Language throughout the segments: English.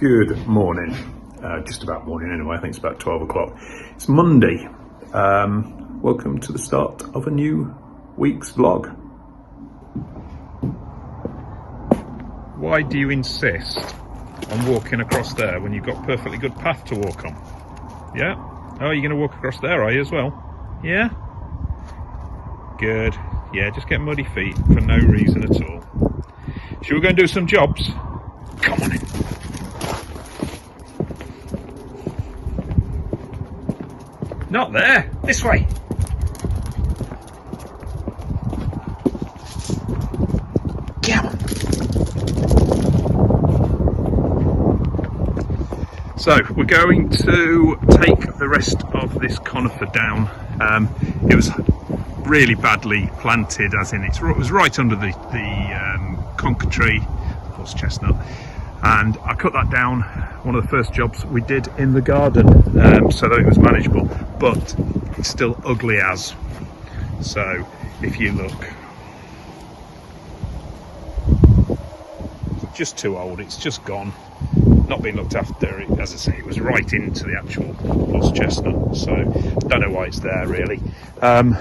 Good morning, just about morning anyway, I think it's about 12 o'clock. It's Monday. Welcome to the start of a new week's vlog. Why do you insist on walking across there when you've got a perfectly good path to walk on? Yeah? Oh, you're going to walk across there, are you, as well? Yeah? Good. Yeah, just get muddy feet for no reason at all. Should we go and do some jobs? Come on in. Not there. This way. Come on. So we're going to take the rest of this conifer down. It was really badly planted, as in it was right under the conker tree, horse chestnut, and I cut that down. One of the first jobs we did in the garden, so that it was manageable, but it's still ugly as. So if you look, just too old, it's just gone, not been looked after. As I say, it was right into the actual horse chestnut, so don't know why it's there really. It's gonna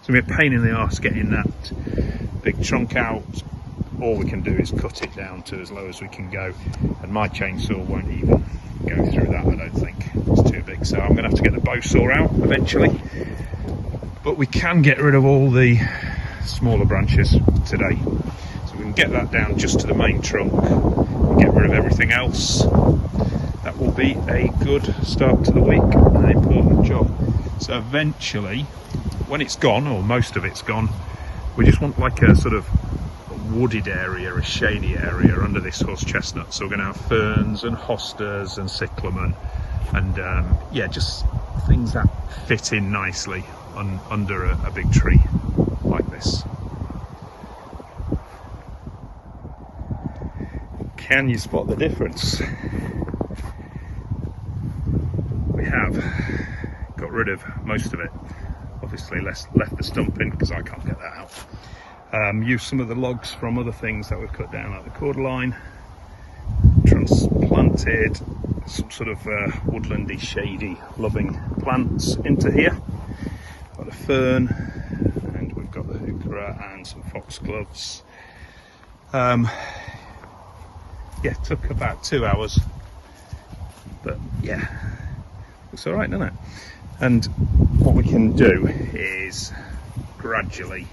be a pain in the arse getting that big trunk out. All we can do is cut it down to as low as we can go, and my chainsaw won't even go through that, I don't think. It's too big, so I'm going to have to get the bow saw out eventually. But we can get rid of all the smaller branches today, so we can get that down just to the main trunk and get rid of everything else. That will be a good start to the week, an important job. So eventually, when it's gone, or most of it's gone, we just want like a sort of wooded area, a shady area under this horse chestnut. So we're going to have ferns and hostas and cyclamen, and yeah, just things that fit in nicely under a big tree like this. Can you spot the difference? We have got rid of most of it, obviously left the stump in because I can't get that out. Use some of the logs from other things that we've cut down, like the cordyline, transplanted some sort of woodlandy, shady, loving plants into here. Got a fern, and we've got the heuchera and some foxgloves. Yeah, took about 2 hours, but yeah, looks all right, doesn't it? And what we can do is gradually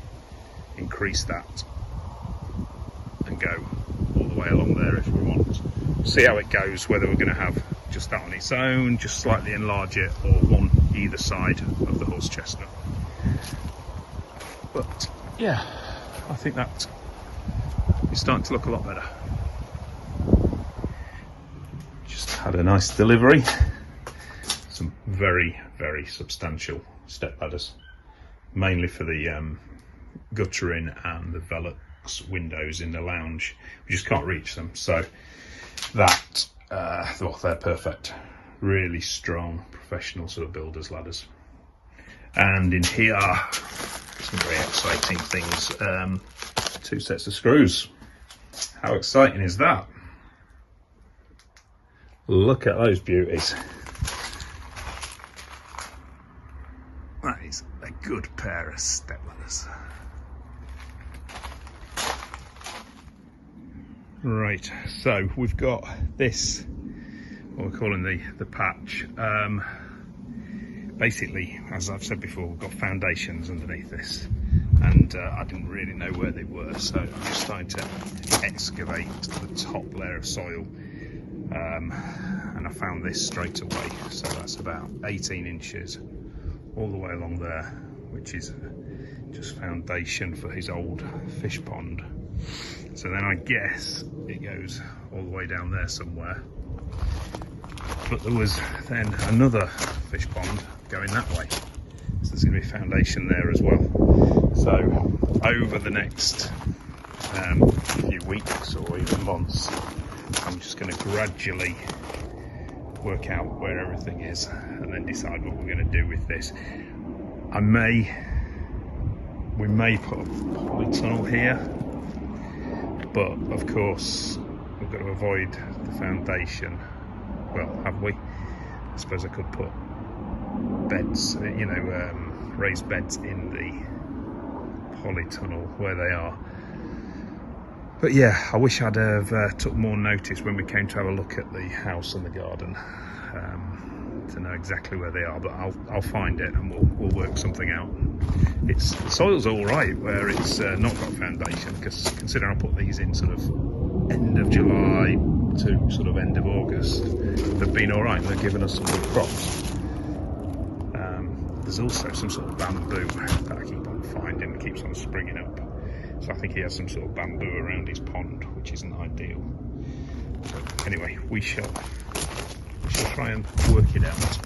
increase that and go all the way along there if we want. See how it goes, whether we're going to have just that on its own, just slightly enlarge it, or one either side of the horse chestnut. But yeah, I think that is starting to look a lot better. Just had a nice delivery, some very, very substantial step ladders, mainly for the guttering and the Velux windows in the lounge. We just can't reach them, so that well, they're perfect, really strong professional sort of builders ladders. And in here, some very exciting things, 2 sets of screws. How exciting is that? Look at those beauties. That is a good pair of step ladders. Right, so we've got this, what we're calling the patch. Basically, as I've said before, we've got foundations underneath this, and I didn't really know where they were, so I'm just starting to excavate the top layer of soil, and I found this straight away. So that's about 18 inches all the way along there, which is just foundation for his old fish pond. So then I guess it goes all the way down there somewhere. But there was then another fish pond going that way. So there's going to be foundation there as well. So over the next few weeks or even months, I'm just going to gradually work out where everything is and then decide what we're going to do with this. We may put a polytunnel here, but of course we've got to avoid the foundation. Well, have we? I suppose I could put beds, you know, raised beds in the polytunnel where they are. But yeah, I wish I'd have took more notice when we came to have a look at the house and the garden, to know exactly where they are. But I'll find it and we'll work something out. The soil's all right where it's not got foundation, because considering I put these in sort of end of July to sort of end of August, they've been all right. They're giving us some good crops. There's also some sort of bamboo that I keep on finding, it keeps on springing up. So I think he has some sort of bamboo around his pond, which isn't ideal. But anyway, we shall try and work it out.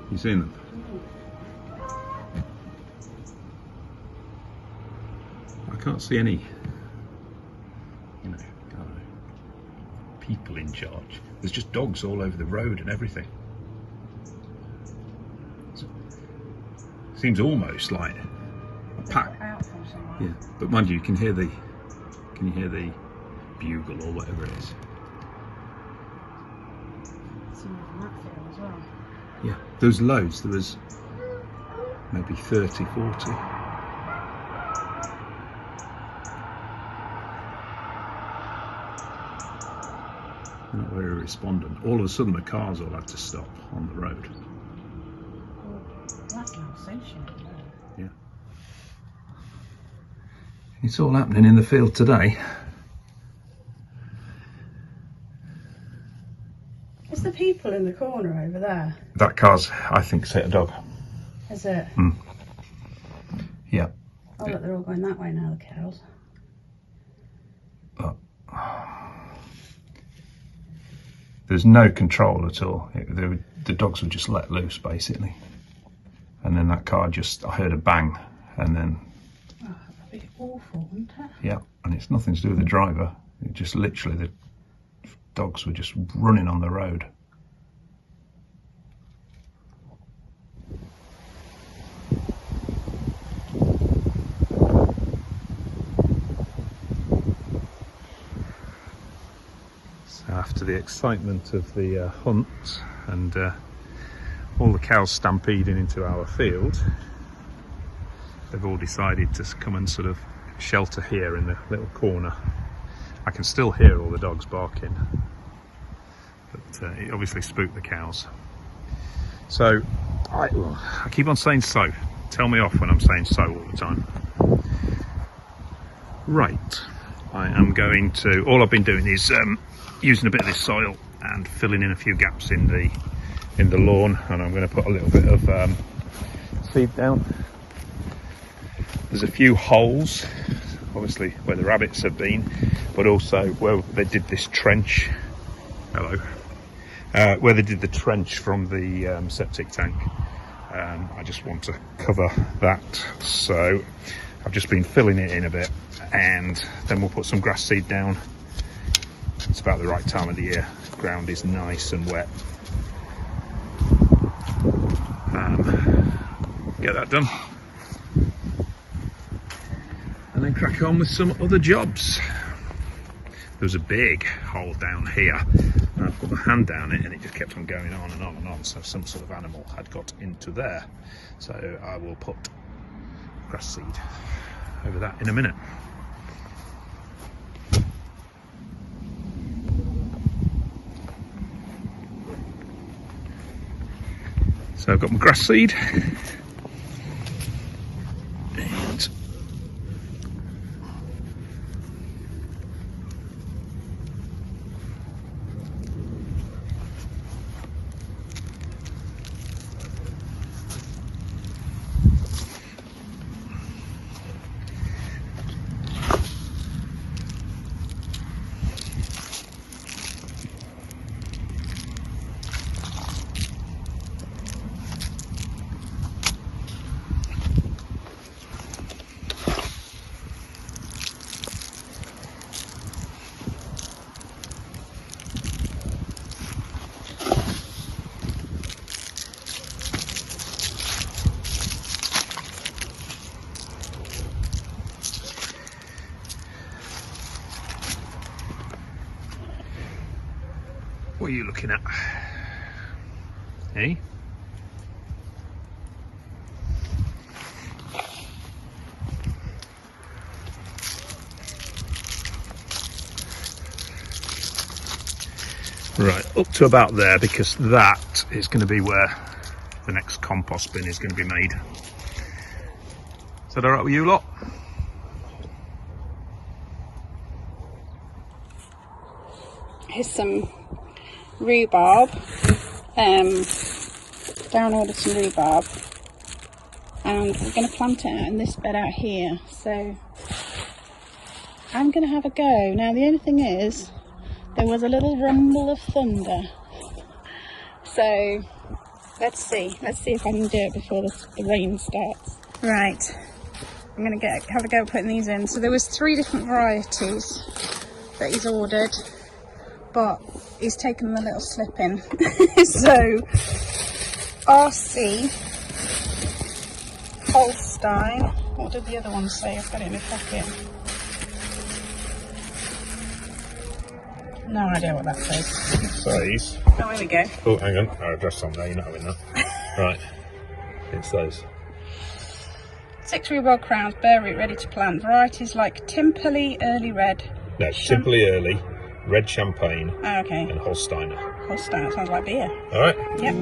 You seen them? I can't see any, you know, people in charge. There's just dogs all over the road and everything. Seems almost like a pack. Yeah, but mind you, can you hear the bugle or whatever it is? Yeah, there was loads. There was maybe 30, 40. Not very respondent. All of a sudden the cars all had to stop on the road. That's relaxation. Yeah. It's all happening in the field today. Is the people in the corner over there? That car's, I think, set a dog. Is it? Mm. Yeah. Oh look, they're all going that way now, the cows. There's no control at all. The dogs were just let loose, basically. And then that car just, I heard a bang, and then... Oh, that'd be awful, wouldn't it? Yeah, and it's nothing to do with the driver. It just literally, the dogs were just running on the road. After the excitement of the hunt and all the cows stampeding into our field, they've all decided to come and sort of shelter here in the little corner. I can still hear all the dogs barking, but it obviously spooked the cows. So I keep on saying so. Tell me off when I'm saying so all the time. Right, I am going to, all I've been doing is using a bit of this soil and filling in a few gaps in the lawn, and I'm going to put a little bit of seed down. There's a few holes, obviously where the rabbits have been, but also where they did this trench. Hello. Where they did the trench from the septic tank. I just want to cover that, so I've just been filling it in a bit, and then we'll put some grass seed down. It's about the right time of the year. The ground is nice and wet. Get that done. And then crack on with some other jobs. There was a big hole down here, and I put my hand down it and it just kept on going on and on and on. So some sort of animal had got into there. So I will put grass seed over that in a minute. So I've got my grass seed, and What are you looking at? Hey? Right, up to about there, because that is going to be where the next compost bin is going to be made. Is that alright with you lot? Here's some rhubarb. Down ordered some rhubarb, and we're going to plant it out in this bed out here. So I'm going to have a go. Now the only thing is, there was a little rumble of thunder. So let's see if I can do it before the rain starts. Right, I'm going to have a go at putting these in. So there was 3 different varieties that he's ordered, but he's taken them a little slip in. So RC, Holstein, what did the other one say? I've got it in my pocket. No idea what that says. Says. Oh, here we go. Oh, hang on, our address on there, you're not having that. Right, it's those. 6 rhubarb crowns, bare root, ready to plant. Varieties like Timperley, Early Red. No, Timperley Early, Red Champagne, Oh, okay. and Holsteiner. Holstein, sounds like beer. Alright? Yep.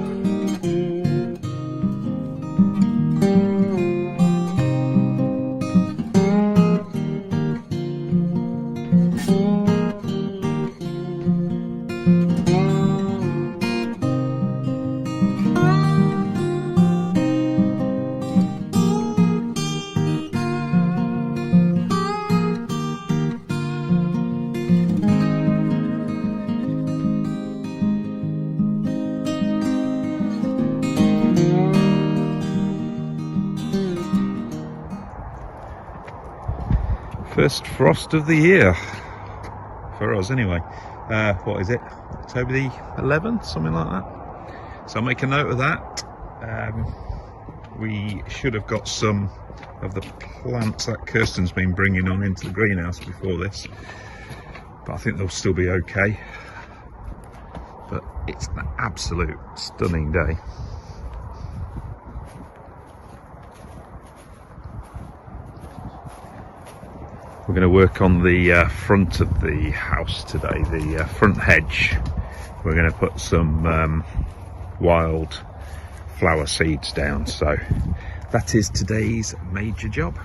First frost of the year, for us anyway. What is it? October the 11th, something like that. So I'll make a note of that. We should have got some of the plants that Kirsten's been bringing on into the greenhouse before this, but I think they'll still be okay. But it's an absolute stunning day. We're going to work on the front of the house today, the front hedge. We're going to put some wild flower seeds down, so that is today's major job.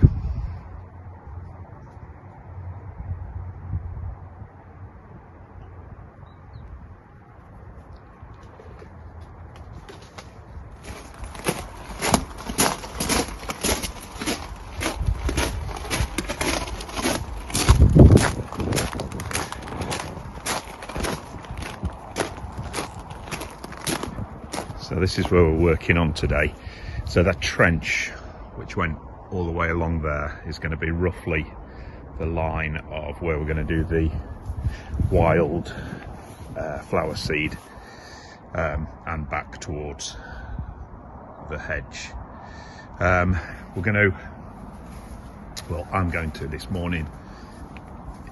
So this is where we're working on today. So that trench, which went all the way along there, is going to be roughly the line of where we're going to do the wild flower seed, and back towards the hedge. We're going to, well, I'm going to this morning.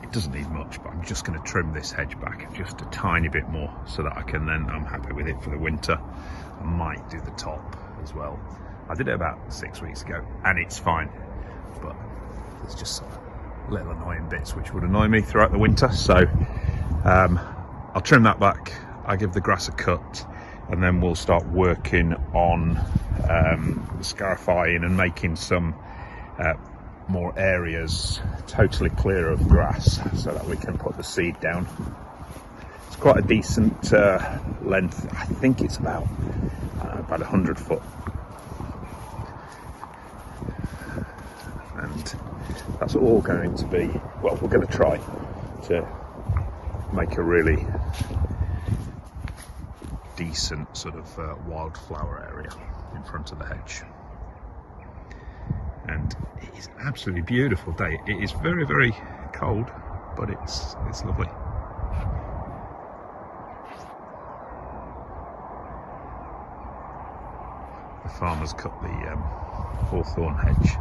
It doesn't need much, but I'm just going to trim this hedge back just a tiny bit more so that I can then, I'm happy with it for the winter. I might do the top as well. I did it about 6 weeks ago and it's fine, but there's just some little annoying bits which would annoy me throughout the winter. So I'll trim that back, I'll give the grass a cut, and then we'll start working on scarifying and making some more areas totally clear of grass so that we can put the seed down. It's quite a decent length. I think it's about 100 foot, and that's all going to be, well, we're going to try to make a really decent sort of wildflower area in front of the hedge. And it is an absolutely beautiful day. It is very, very cold, but it's lovely. The farmers cut the hawthorn hedge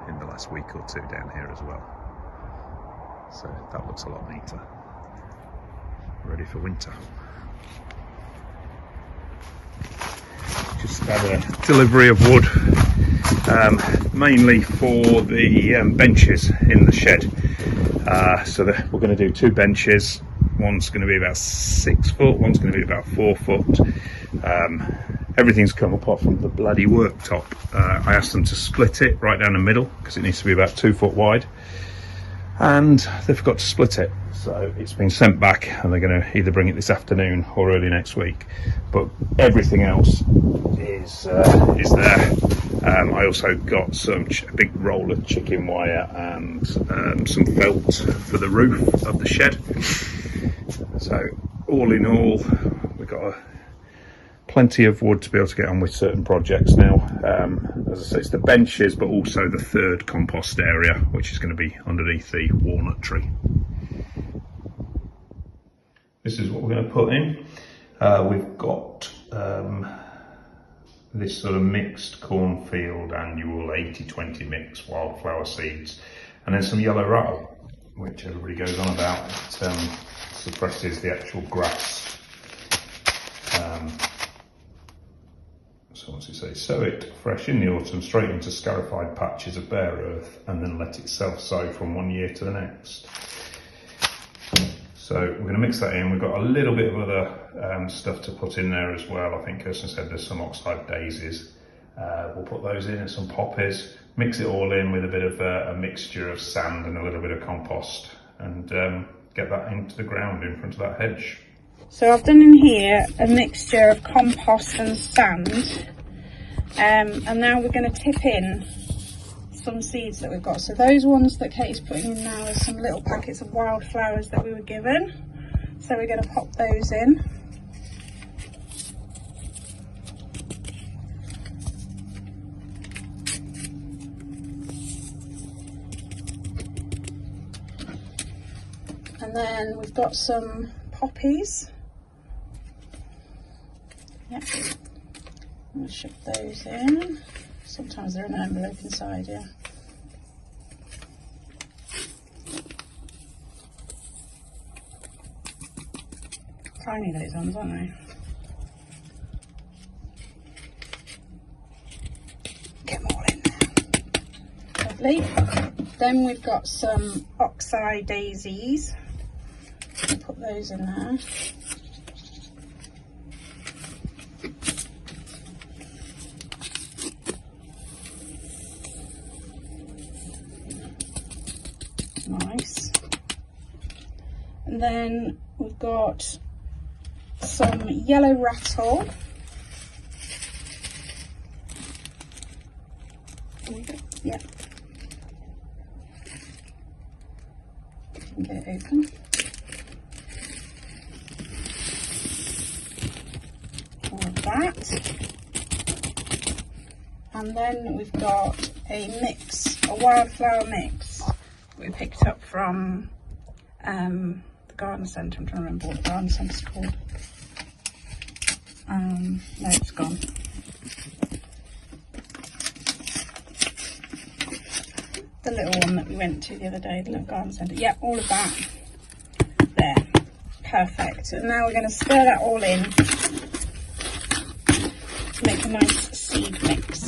in the last week or two down here as well, so that looks a lot neater. ready for winter. Just had a delivery of wood, mainly for the benches in the shed. So we're going to do 2 benches. One's going to be about 6 foot, one's going to be about 4 foot. Everything's come apart from the bloody worktop. I asked them to split it right down the middle because it needs to be about 2 foot wide, and they forgot to split it. So it's been sent back, and they're going to either bring it this afternoon or early next week. But everything else is there. I also got a big roll of chicken wire and some felt for the roof of the shed. So all in all, we've got plenty of wood to be able to get on with certain projects now. As I say, it's the benches, but also the 3rd compost area, which is going to be underneath the walnut tree. This is what we're going to put in. We've got this sort of mixed cornfield annual 80-20 mix wildflower seeds, and then some yellow rattle, which everybody goes on about. It suppresses the actual grass. So what's it say? Sow it fresh in the autumn straight into scarified patches of bare earth, and then let it self-sow from one year to the next. So we're going to mix that in. We've got a little bit of other stuff to put in there as well. I think Kirsten said there's some oxide daisies. We'll put those in and some poppies. Mix it all in with a bit of a mixture of sand and a little bit of compost, and get that into the ground in front of that hedge. So I've done in here a mixture of compost and sand, and now we're going to tip in some seeds that we've got. So those ones that Katie's putting in now are some little packets of wildflowers that we were given. So we're going to pop those in. And then we've got some poppies. Yep. We'll shove those in. Sometimes they're in an envelope inside, yeah. Tiny those ones, aren't they? Get them all in there. Lovely. Then we've got some oxeye daisies. I'll put those in there. Nice. And then we've got some yellow rattle. Yeah. Get it open. All of that. And then we've got a mix, a wildflower mix we picked up from the garden centre. I'm trying to remember what the garden centre's called. No, it's gone. The little one that we went to the other day, the little garden centre. Yeah, all of that. There. Perfect. And now we're going to stir that all in to make a nice seed mix.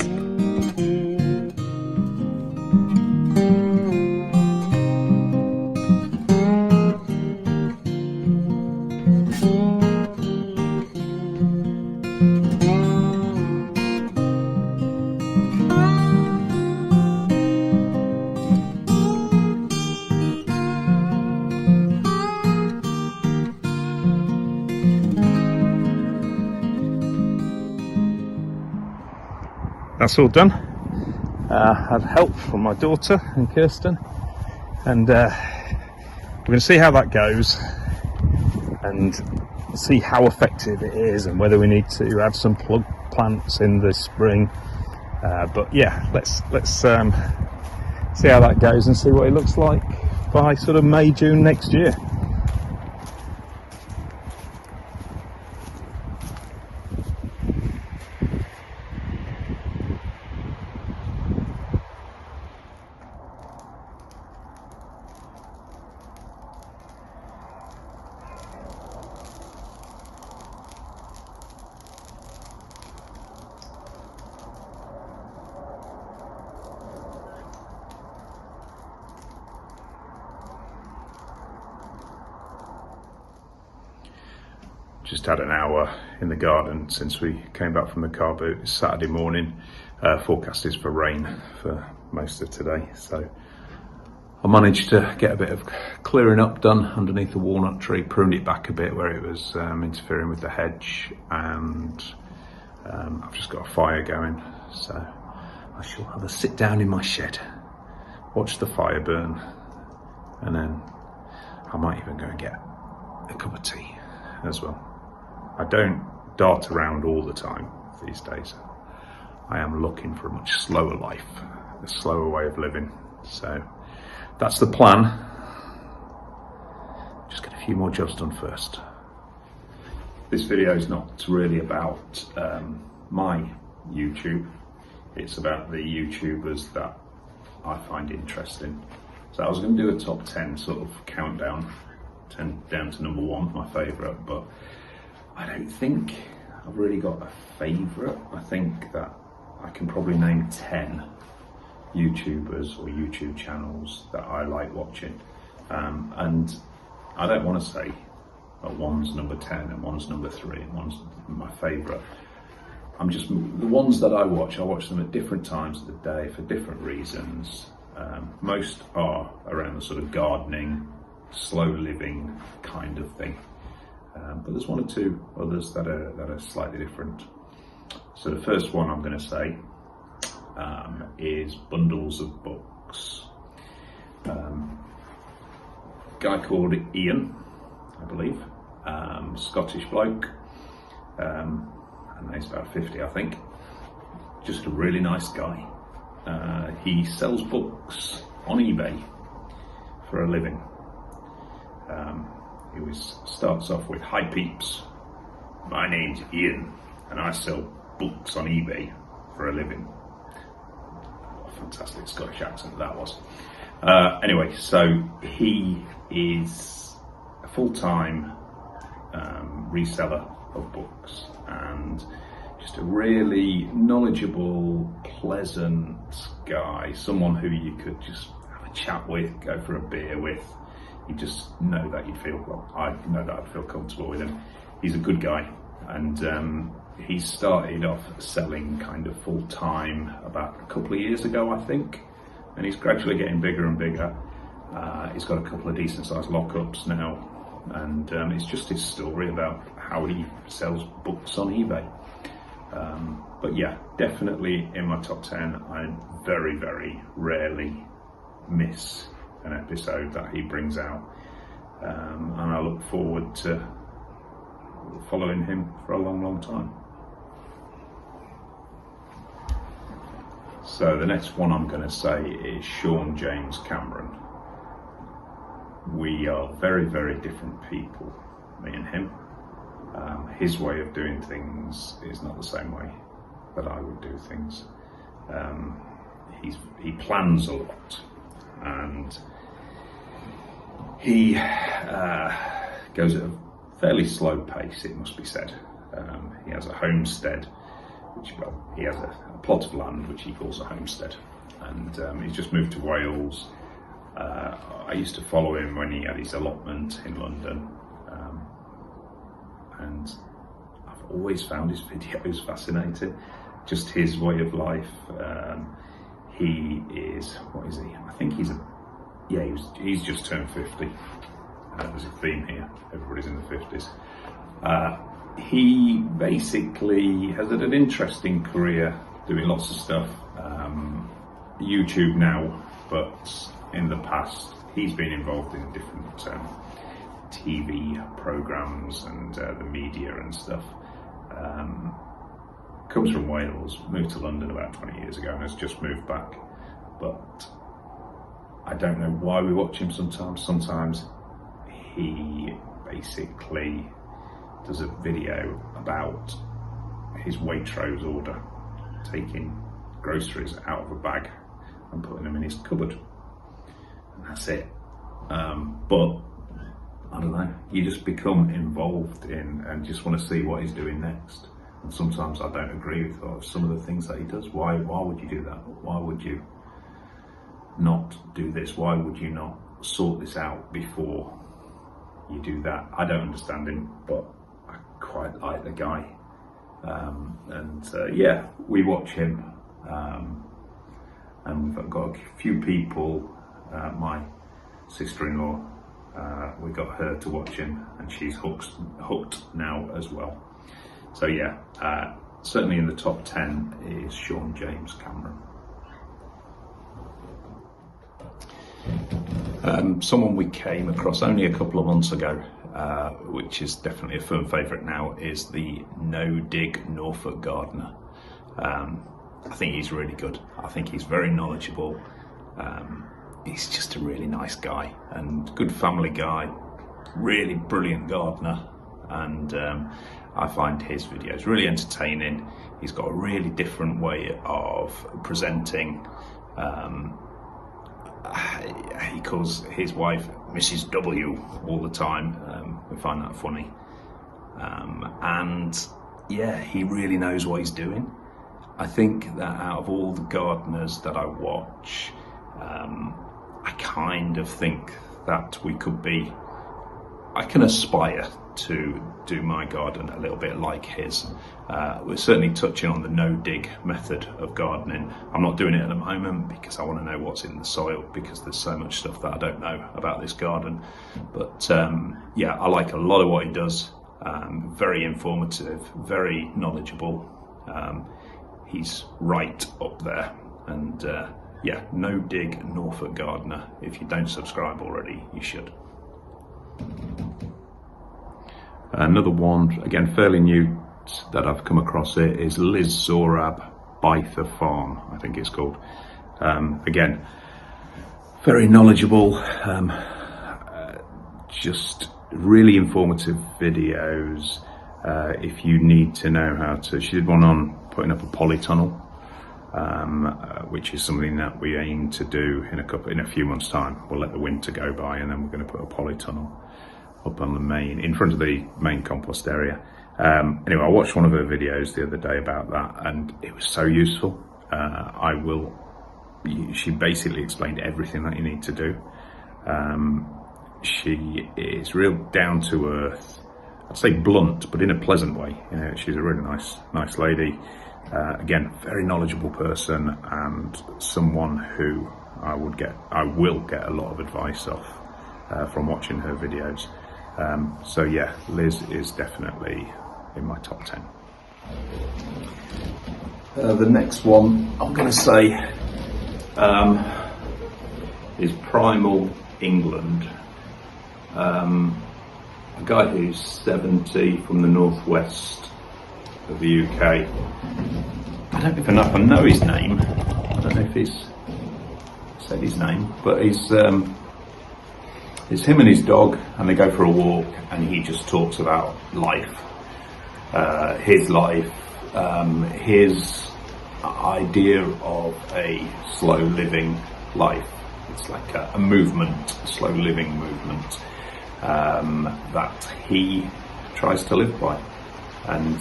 That's all done. Had help from my daughter and Kirsten, and we're going to see how that goes and see how effective it is and whether we need to add some plug plants in the spring. But yeah, let's see how that goes and see what it looks like by sort of May, June next year. just had an hour in the garden since we came back from the car boot. It's Saturday morning. Forecast is for rain for most of today, so I managed to get a bit of clearing up done underneath the walnut tree, pruned it back a bit where it was interfering with the hedge, and I've just got a fire going, so I shall have a sit down in my shed, watch the fire burn, and then I might even go and get a cup of tea as well. I don't dart around all the time these days. I am looking for a much slower life, a slower way of living, so that's the plan. Just get a few more jobs done first. This video is not really about my YouTube, it's about the YouTubers that I find interesting. So I was going to do a top 10 sort of countdown, 10 down to number 1, my favourite, but I don't think I've really got a favourite. I think that I can probably name 10 YouTubers or YouTube channels that I like watching, and I don't want to say that one's number 10 and one's number 3 and one's my favourite. I'm just, the ones that I watch them at different times of the day for different reasons. Most are around the sort of gardening, slow living kind of thing, but there's one or two others that are slightly different. So the first one I'm going to say is Bundles of Books. Guy called Ian, I believe, Scottish bloke, and he's about 50, I think. Just a really nice guy. He sells books on eBay for a living. He starts off with, "Hi peeps, my name's Ian and I sell books on eBay for a living." What a fantastic Scottish accent that was. Anyway, so he is a full-time reseller of books and just a really knowledgeable, pleasant guy, someone who you could just have a chat with, go for a beer with. You just know that you'd feel, well, I know that I'd feel comfortable with him. He's a good guy, and he started off selling kind of full-time about a couple of years ago, I think, and he's gradually getting bigger and bigger. He's got a couple of decent-sized lockups now, and it's just his story about how he sells books on eBay. But yeah, definitely in my top 10. I very, very rarely miss an episode that he brings out, and I look forward to following him for a long, long time. So the next one I'm going to say is Sean James Cameron. We are very, very different people, me and him. His way of doing things is not the same way that I would do things. He plans a lot, and he goes at a fairly slow pace, it must be said. He has a homestead, he has a plot of land which he calls a homestead, and he's just moved to Wales. I used to follow him when he had his allotment in London, and I've always found his videos fascinating, just his way of life. He is, what is he? I think he's just turned 50. There's a theme here, everybody's in the 50s. He basically has had an interesting career doing lots of stuff. YouTube now, but in the past he's been involved in different TV programs and the media and stuff. Comes from Wales, moved to London about 20 years ago and has just moved back. But I don't know why we watch him sometimes. Sometimes he basically does a video about his Waitrose order, taking groceries out of a bag and putting them in his cupboard, and that's it. But I don't know, you just become involved in and just want to see what he's doing next. And sometimes I don't agree with some of the things that he does. Why would you do that? Why would you not do this? Why would you not sort this out before you do that? I don't understand him, but I quite like the guy. Yeah, we watch him, and we've got a few people, my sister-in-law, we got her to watch him, and she's hooked now as well. So yeah, certainly in the top 10 is Sean James Cameron. Someone we came across only a couple of months ago, which is definitely a firm favourite now, is the No Dig Norfolk Gardener. I think he's really good. I think he's very knowledgeable. He's just a really nice guy and good family guy, really brilliant gardener, and I find his videos really entertaining. He's got a really different way of presenting. He calls his wife Mrs. W all the time. We find that funny. And yeah, he really knows what he's doing. I think that out of all the gardeners that I watch, I kind of think that I can aspire to do my garden a little bit like his. We're certainly touching on the no-dig method of gardening. I'm not doing it at the moment because I want to know what's in the soil, because there's so much stuff that I don't know about this garden. But yeah, I like a lot of what he does. Very informative, very knowledgeable. He's right up there. And yeah, No-Dig Norfolk Gardener. If you don't subscribe already, you should. Another one, again fairly new, that I've come across it is Liz Zorab Byther Farm, I think it's called. Again, very knowledgeable, just really informative videos. If you need to know how to, she did one on putting up a polytunnel, which is something that we aim to do in a few months' time. We'll let the winter go by and then we're going to put a polytunnel up on in front of the main compost area. Anyway, I watched one of her videos the other day about that, and it was so useful. She basically explained everything that you need to do. She is real down to earth. I'd say blunt, but in a pleasant way. You know, she's a really nice lady. Again, very knowledgeable person, and someone who I will get a lot of advice off from watching her videos. So yeah, Liz is definitely in my top 10. The next one I'm going to say is Primal England. A guy who's 70 from the northwest of the UK. I don't even know if I know his name. I don't know if he's said his name, but it's him and his dog, and they go for a walk, and he just talks about life, his life, his idea of a slow living life. It's like a movement, a slow living movement that he tries to live by. And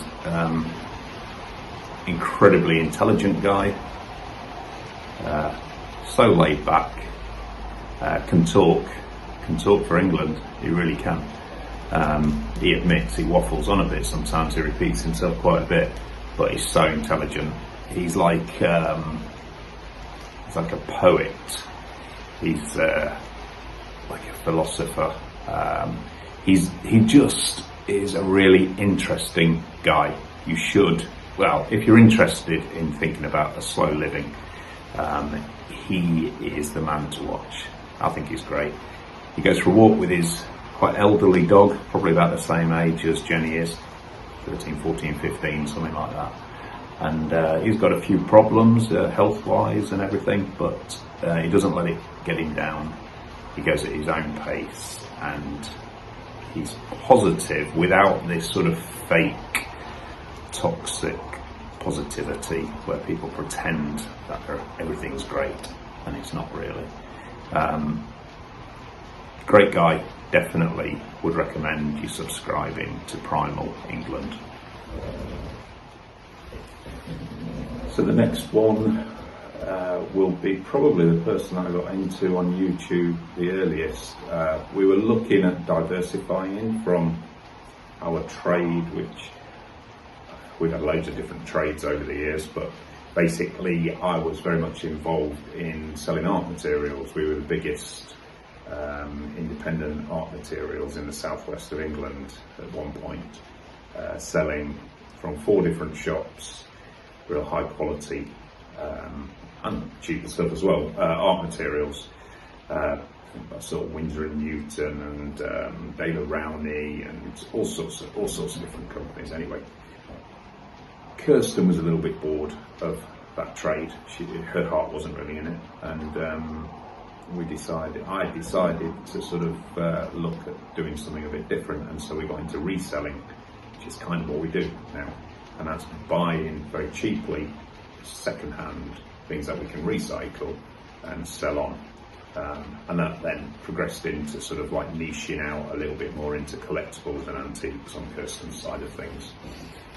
incredibly intelligent guy, so laid back, can talk for England. He really can. He admits he waffles on a bit sometimes, he repeats himself quite a bit, but he's so intelligent. He's like a poet. He's like a philosopher. He just is a really interesting guy. You should, well, if you're interested in thinking about a slow living, he is the man to watch. I think he's great. He goes for a walk with his quite elderly dog, probably about the same age as Jenny is, 13, 14, 15, something like that. And he's got a few problems health-wise and everything, but he doesn't let it get him down. He goes at his own pace, and he's positive without this sort of fake, toxic positivity where people pretend that everything's great and it's not really. Great guy, definitely would recommend you subscribing to Primal England. So the next one will be probably the person I got into on YouTube the earliest. We were looking at diversifying from our trade, which we've had loads of different trades over the years, but basically I was very much involved in selling art materials. We were the biggest independent art materials in the southwest of England at one point, selling from 4 different shops, real high quality and cheaper stuff as well, art materials. Sort of Winsor and Newton and Dale Rowney and all sorts of different companies. Anyway, Kirsten was a little bit bored of that trade. Her heart wasn't really in it, and I decided to sort of look at doing something a bit different, and so we got into reselling, which is kind of what we do now, and that's buying very cheaply second-hand things that we can recycle and sell on. And that then progressed into sort of like niching out a little bit more into collectibles and antiques on Kirsten's side of things.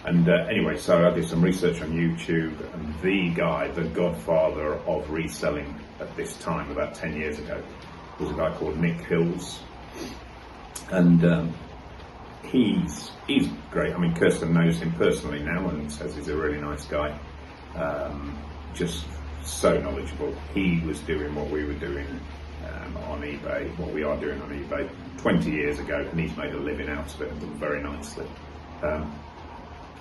And anyway, so I did some research on YouTube, and the guy, the godfather of reselling at this time, about 10 years ago, was a guy called Nick Hills. And he's great. I mean, Kirsten knows him personally now and says he's a really nice guy. Just so knowledgeable. He was doing what we were doing on eBay, what we are doing on eBay 20 years ago, and he's made a living out of it and done very nicely.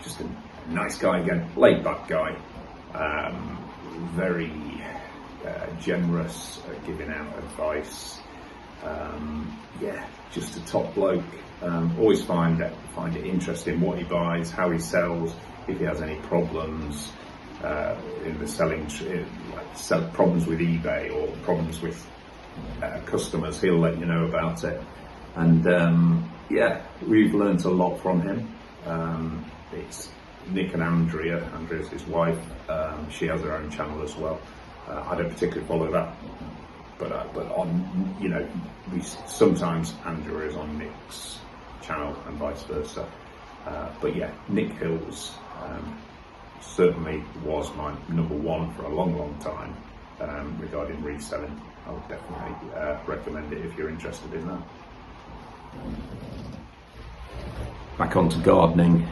Just a nice guy again, laid back guy, very generous at giving out advice. Yeah, just a top bloke. Always find it interesting what he buys, how he sells, if he has any problems in the selling, problems with eBay or problems with customers, he'll let you know about it. And yeah, we've learnt a lot from him. It's Nick and Andrea's his wife. She has her own channel as well. I don't particularly follow that, but on, you know, sometimes Andrea is on Nick's channel and vice versa. But yeah, Nick Hills certainly was my number one for a long time regarding reselling. I would definitely recommend it if you're interested in that. Back onto gardening,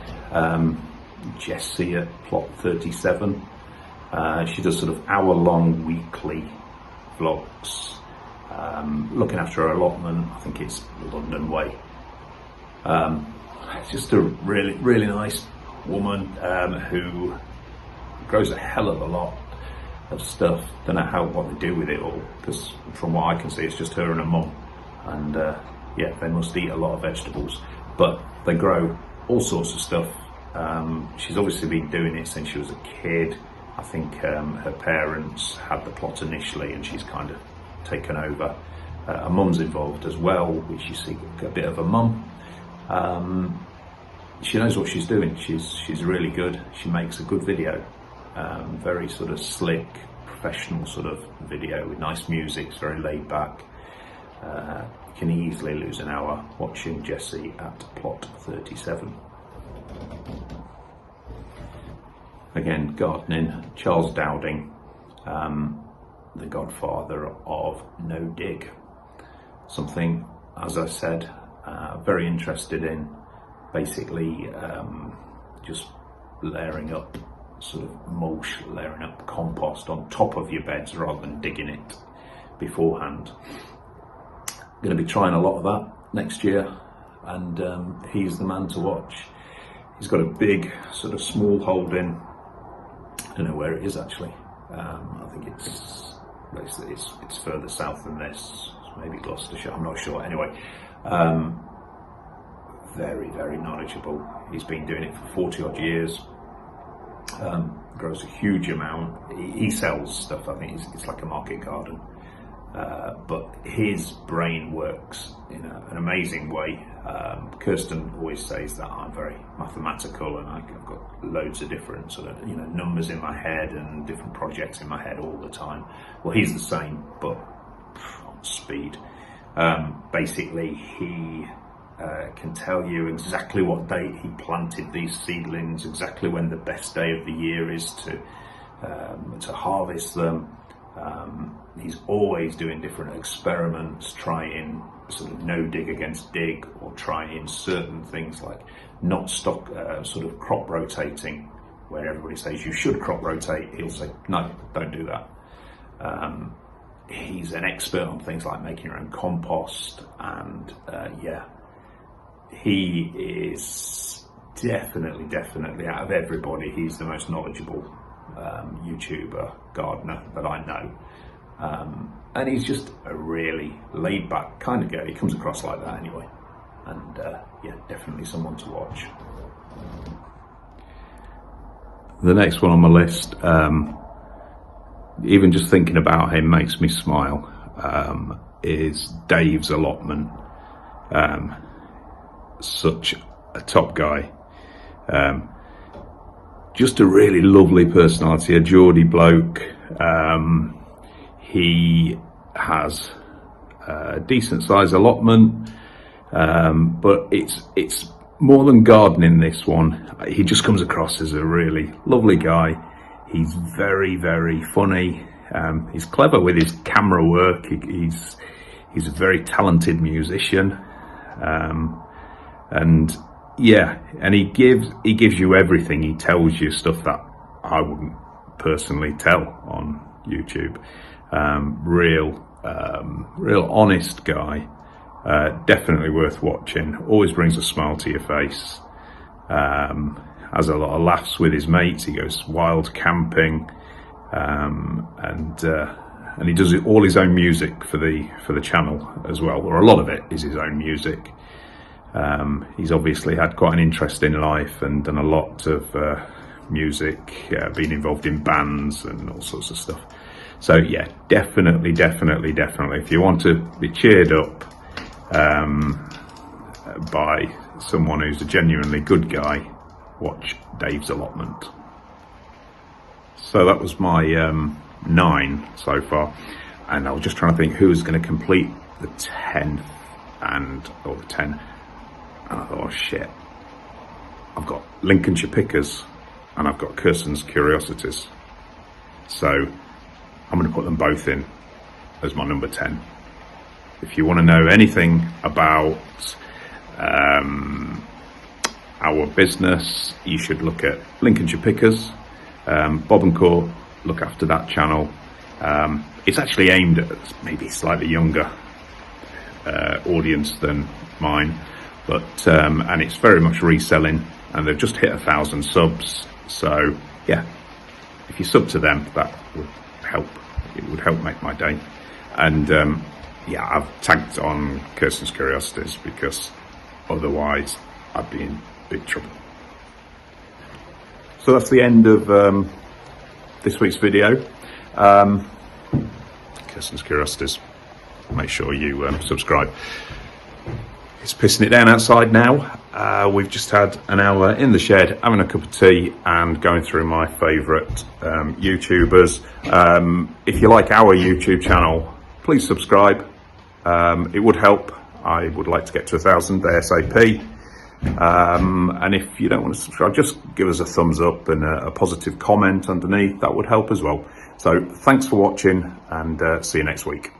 Jessie at plot 37. She does sort of hour-long weekly vlogs, looking after her allotment. I think it's London way. It's just a really nice woman who grows a hell of a lot of stuff. Don't know what they do with it all, because from what I can see, it's just her and her mum, and yeah, they must eat a lot of vegetables, but they grow all sorts of stuff. She's obviously been doing it since she was a kid. I think her parents had the plot initially, and she's kind of taken over. Her mum's involved as well, which you see a bit of a mum. She knows what she's doing. She's really good. She makes a good video, very sort of slick, professional sort of video with nice music. It's very laid back. You can easily lose an hour watching Jessie at plot 37. Again, gardening, Charles Dowding, the godfather of no dig. Something, as I said, very interested in. Basically, just layering up sort of mulch, layering up compost on top of your beds rather than digging it beforehand. I'm going to be trying a lot of that next year, and he's the man to watch. He's got a big sort of small holding. I don't know where it is actually. I think it's further south than this, maybe Gloucestershire, I'm not sure. Anyway, very knowledgeable. He's been doing it for 40 odd years. Grows a huge amount. He sells stuff. I think it's like a market garden, but his brain works in an amazing way. Kirsten always says that I'm very mathematical, and I've got loads of different sort of numbers in my head and different projects in my head all the time. Well, he's the same, but on speed. Basically, he can tell you exactly what date he planted these seedlings, exactly when the best day of the year is to harvest them. he's always doing different experiments, trying sort of no dig against dig, or trying certain things like not stock sort of crop rotating, where everybody says you should crop rotate. He'll say, no, don't do that. He's an expert on things like making your own compost, and yeah, he is definitely out of everybody, he's the most knowledgeable YouTuber gardener that I know. And he's just a really laid back kind of guy. He comes across like that anyway. And yeah, definitely someone to watch. The next one on my list, even just thinking about him makes me smile, is Dave's Allotment. Such a top guy. Just a really lovely personality, a Geordie bloke. He has a decent size allotment, but it's more than gardening, this one. He just comes across as a really lovely guy. He's very funny. He's clever with his camera work. He's a very talented musician, and yeah, and he gives you everything. He tells you stuff that I wouldn't personally tell on YouTube. Real honest guy. Definitely worth watching. Always brings a smile to your face. Has a lot of laughs with his mates. He goes wild camping, and he does all his own music for the channel as well, or a lot of it is his own music. He's obviously had quite an interesting life and done a lot of music, been involved in bands and all sorts of stuff. So yeah, definitely, if you want to be cheered up by someone who's a genuinely good guy, watch Dave's Allotment. So that was my 9 so far, and I was just trying to think who was going to complete the 10th or the 10. And I thought, oh shit, I've got Lincolnshire Pickers and I've got Kirsten's Curiosities. So I'm going to put them both in as my number 10. If you want to know anything about our business, you should look at Lincolnshire Pickers. Bob and Court look after that channel. It's actually aimed at maybe slightly younger audience than mine, but and it's very much reselling, and they've just hit 1,000 subs. So yeah, if you sub to them, that would help. It would help make my day. And yeah, I've tagged on Kirsten's Curiosities because otherwise I'd be in big trouble. So that's the end of this week's video. Kirsten's Curiosities. Make sure you subscribe. It's pissing it down outside now. We've just had an hour in the shed having a cup of tea and going through my favourite YouTubers. If you like our YouTube channel, please subscribe. It would help. I would like to get to 1,000 ASAP. And if you don't want to subscribe, just give us a thumbs up and a positive comment underneath. That would help as well. So thanks for watching, and see you next week.